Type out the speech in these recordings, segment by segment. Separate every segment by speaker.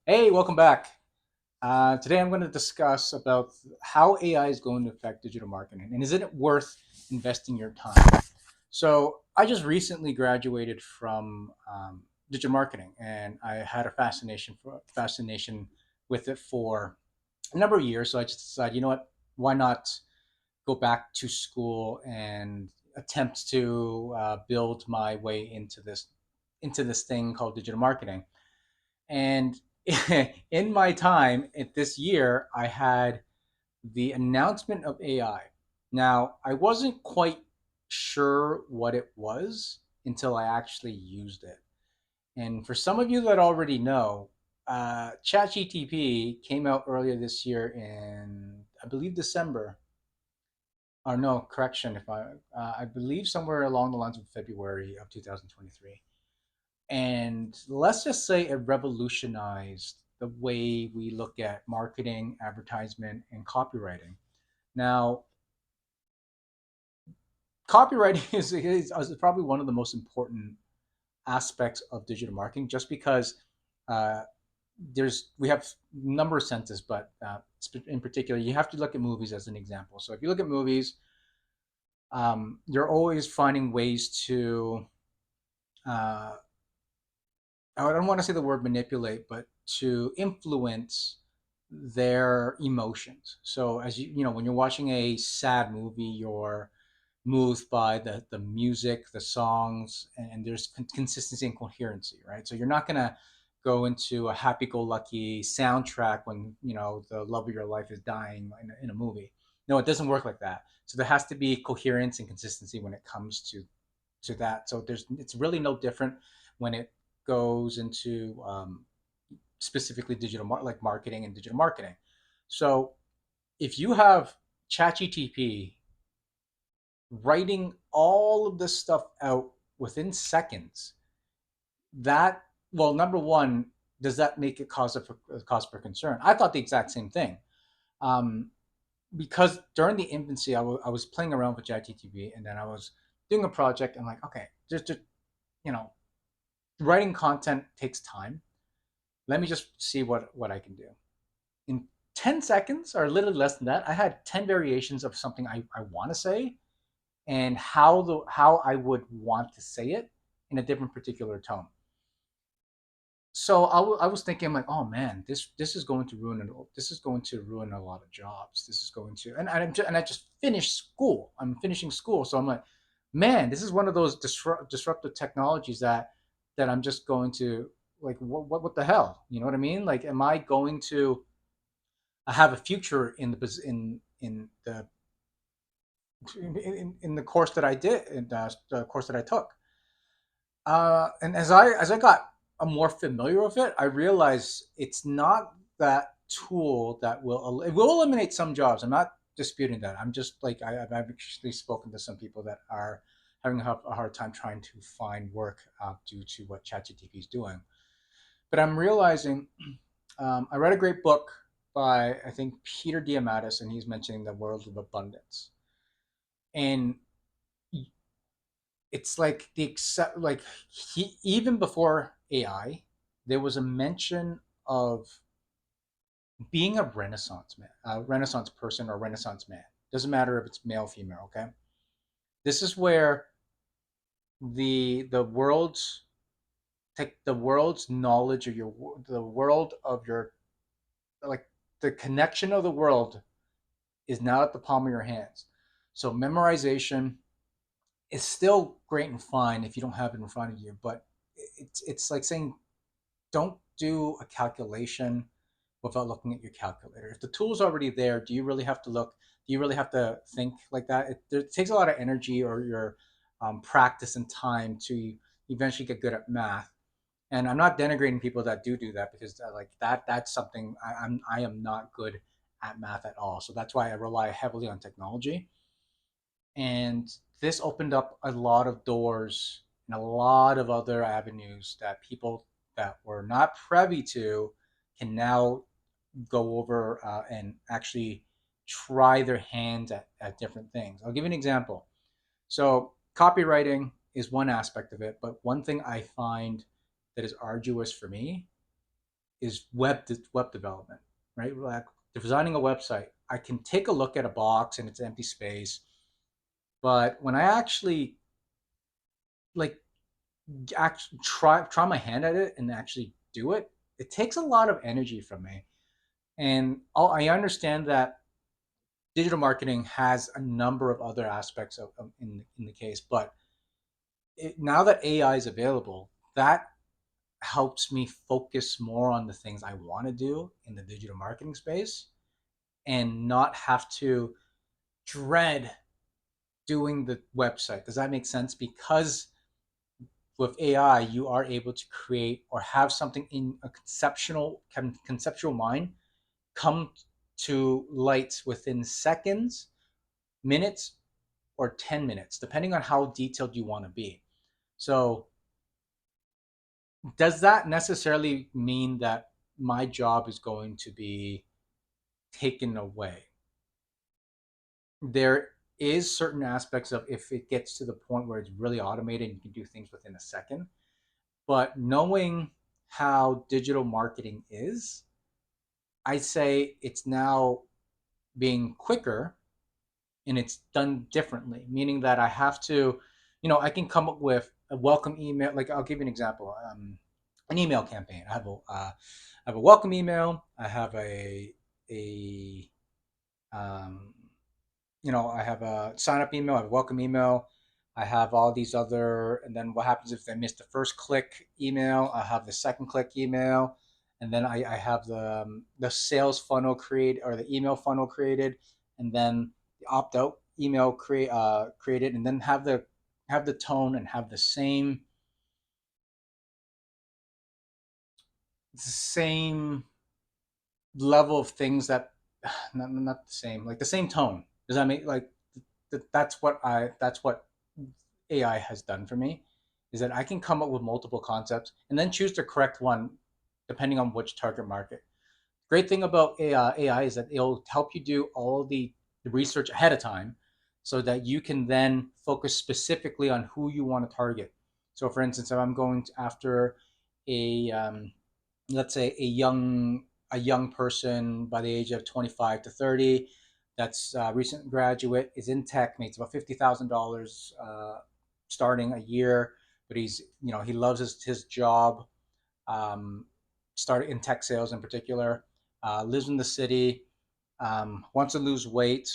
Speaker 1: Hey, welcome back. Today I'm going to discuss about how AI is going to affect digital marketing and is it worth investing your time? So I just recently graduated from digital marketing and I had a fascination with it for a number of years. So I just decided, you know what, why not go back to school and attempt to build my way into this thing called digital marketing. And in my time at this year, I had the announcement of AI. Now, I wasn't quite sure what it was until I actually used it. And for some of you that already know, Chachi TP came out earlier this year in, I believe, December. Or no, correction, if I believe somewhere along the lines of February of 2023. And let's just say it revolutionized the way we look at marketing, advertisement, and copywriting. Now, copywriting is probably one of the most important aspects of digital marketing, just because uh, we have a number of senses, but in particular, you have to look at movies as an example. So if you look at movies, you're always finding ways to uh, I don't want to say the word manipulate, but to influence their emotions. So as you know, when you're watching a sad movie, you're moved by the music, the songs, and there's consistency and coherency, right? So you're not gonna go into a happy-go-lucky soundtrack when the love of your life is dying in a movie. No, it doesn't work like that. So there has to be coherence and consistency when it comes to that. So it's really no different when it goes into specifically like marketing and digital marketing. So if you have ChatGTP writing all of this stuff out within seconds, that well, number one, does that make it cause for concern? I thought the exact same thing. Um, because during the infancy, I was playing around with ChatGTP, and then I was doing a project. And like, okay, just you know, writing content takes time. Let me just see what I can do. In 10 seconds or a little less than that, I had 10 variations of something I want to say and how I would want to say it in a different particular tone. So I was thinking like, oh man, this is going to ruin a lot of jobs. This is going to and I just finished school. I'm finishing school, so I'm like, man, this is one of those disruptive technologies that I'm just going to like what the hell? You know what I mean? Like, am I going to have a future in the course that I did in the course that I took? And as I got more familiar with it, I realized it's not that tool that it will eliminate some jobs. I'm not disputing that. I'm just like I've actually spoken to some people that are having a hard time trying to find work due to what ChatGPT is doing. But I'm realizing I read a great book by I think Peter Diamandis, and he's mentioning the world of abundance. And it's like even before AI, there was a mention of being a Renaissance man, a Renaissance person or Renaissance man. Doesn't matter if it's male, female. Okay, this is where the world's the world's knowledge or the world of your like the connection of the world is now at the palm of your hands. So memorization is still great and fine if you don't have it in front of you, but it's like saying don't do a calculation without looking at your calculator. If the tool's already there, do you really have to look? Do you really have to think like that? It takes a lot of energy or your practice and time to eventually get good at math. And I'm not denigrating people that do that because like that's something I am not good at math at all. So that's why I rely heavily on technology. And this opened up a lot of doors and a lot of other avenues that people that were not privy to can now go over and actually try their hands at different things. I'll give you an example. So, copywriting is one aspect of it, but one thing I find that is arduous for me is web development, right? Like designing a website, I can take a look at a box and it's empty space, but when I actually like actually try my hand at it and actually do it, it takes a lot of energy from me. And I understand that digital marketing has a number of other aspects in the case, but now that AI is available, that helps me focus more on the things I want to do in the digital marketing space and not have to dread doing the website. Does that make sense? Because with AI, you are able to create or have something in a conceptual mind come to light within seconds, minutes, or 10 minutes, depending on how detailed you want to be. So, does that necessarily mean that my job is going to be taken away? There is certain aspects of if it gets to the point where it's really automated and you can do things within a second. But knowing how digital marketing is, I say it's now being quicker and it's done differently, meaning that I have to, I can come up with a welcome email. Like I'll give you an example. An email campaign. I have a welcome email. I have a um, I have a sign up email. I have a welcome email. I have all these other, and then what happens if I miss the first click email? I have the second click email, and then I have the sales funnel create or the email funnel created, and then the opt out email created, and then have the tone and have the same level of things that not the same, like the same tone. Does that make like that's what AI has done for me, is that I can come up with multiple concepts and then choose the correct one depending on which target market. Great thing about AI is that it'll help you do all the research ahead of time so that you can then focus specifically on who you want to target. So, for instance, if I'm going after a let's say a young person by the age of 25 to 30 that's a recent graduate, is in tech, makes about $50,000 starting a year, but he loves his job, um, started in tech sales in particular, lives in the city, wants to lose weight,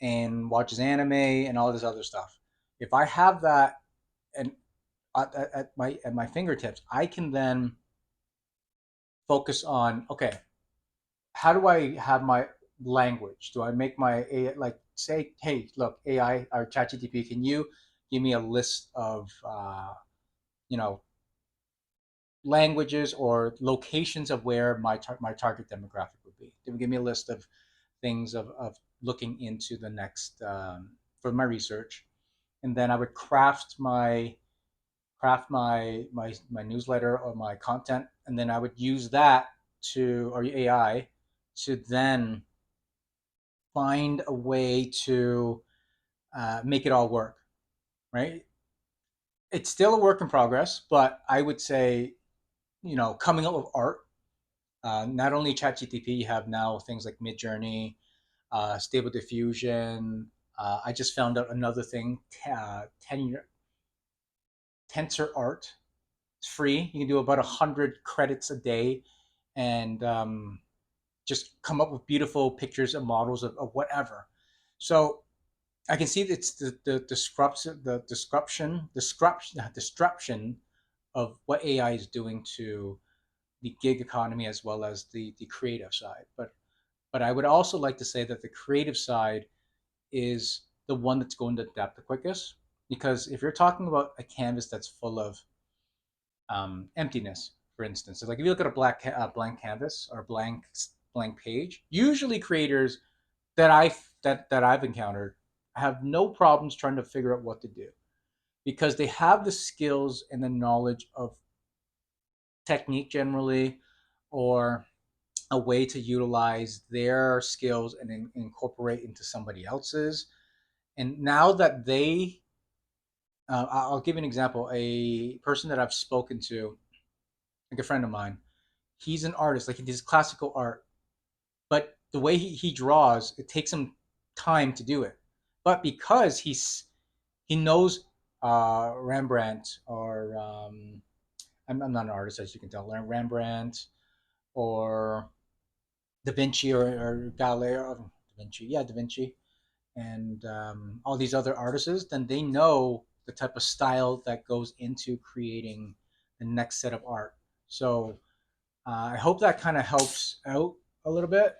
Speaker 1: and watches anime and all this other stuff. If I have that and at my fingertips, I can then focus on, okay, how do I have my language? Do I make my AI, like say, hey, look, AI or Chachi TP, can you give me a list of you know languages or locations of where my target demographic would be? They would give me a list of things of looking into the next for my research, and then I would craft my newsletter or my content, and then I would use that to or AI to then find a way to make it all work. Right? It's still a work in progress, but I would say coming up with art. Not only ChatGTP, you have now things like Midjourney, Stable Diffusion. I just found out another thing, Tensor Art. It's free. You can do about 100 credits a day, and just come up with beautiful pictures and models of whatever. So I can see that it's the disruption of what AI is doing to the gig economy as well as the creative side. But I would also like to say that the creative side is the one that's going to adapt the quickest, because if you're talking about a canvas that's full of emptiness, for instance, so like if you look at a blank canvas or blank page, usually creators that I've encountered have no problems trying to figure out what to do because they have the skills and the knowledge of technique generally, or a way to utilize their skills and incorporate into somebody else's. And now that I'll give you an example. A person that I've spoken to, like a friend of mine, he's an artist, like he does classical art, but the way he draws, it takes him time to do it. But because he knows Rembrandt or I'm not an artist, as you can tell, Rembrandt or Da Vinci or Galileo, Da Vinci, yeah, Da Vinci, and all these other artists, then they know the type of style that goes into creating the next set of art. So I hope that kind of helps out a little bit.